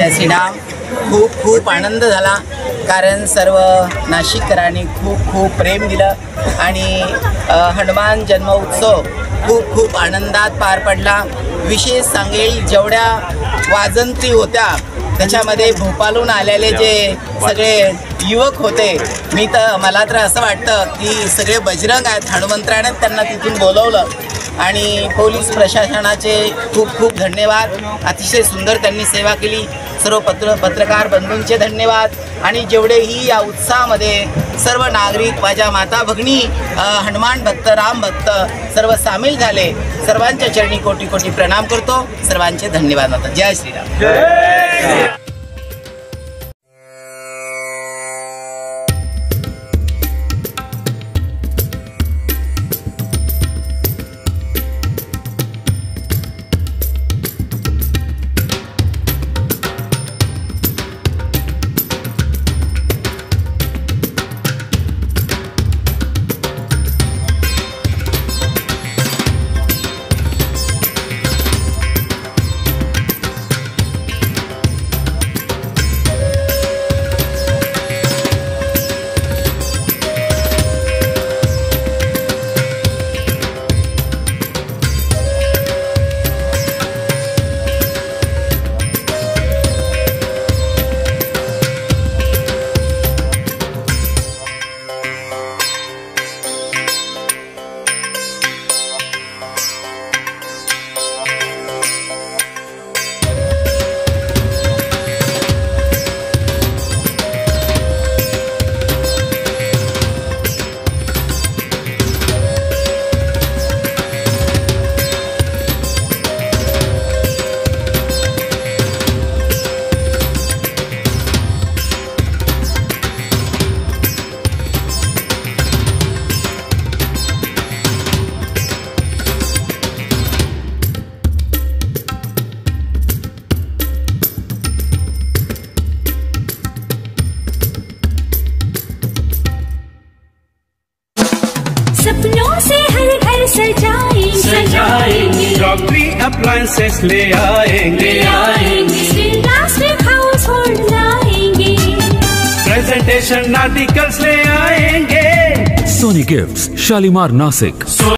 जय श्रीराम. खूप खूप आनंद झाला, कारण सर्व नाशिककरांनी खूप खूप प्रेम दिलं आणि हनुमान जन्म उत्सव खूप खूप आनंदात पार पडला. विशेष सांगेल, जेवढ्या वाजंत्री होत्या त्याच्यामध्ये भोपाळहून आलेले जे सगळे युवक होते, मला तर असं वाटतं की सगळे बजरंग आहेत. हनुमंतराने त्यांना तिथून बोलवलं आणि पोलीस प्रशासनाचे खूप खूप धन्यवाद. अतिशय सुंदर त्यांनी सेवा केली. सर्व पत्रकार बंधूंचे धन्यवाद. आणि जेवढेही या उत्साहामध्ये सर्व नागरिक, माझ्या माता भगिनी, हनुमान भक्त, राम भक्त सर्व सामील झाले, सर्वांच्या चरणी कोटी कोटी प्रणाम करतो. सर्वांचे धन्यवाद. माता जय श्रीराम. सपनों से हर घर सजाएंगे, क्रॉकरी अप्लायंसेस ले आएंगे, प्लास्टिक हाउस होल्ड लाएंगे, प्रेजेंटेशन आर्टिकल्स ले आएंगे. Sony gifts, Shalimar, Nashik.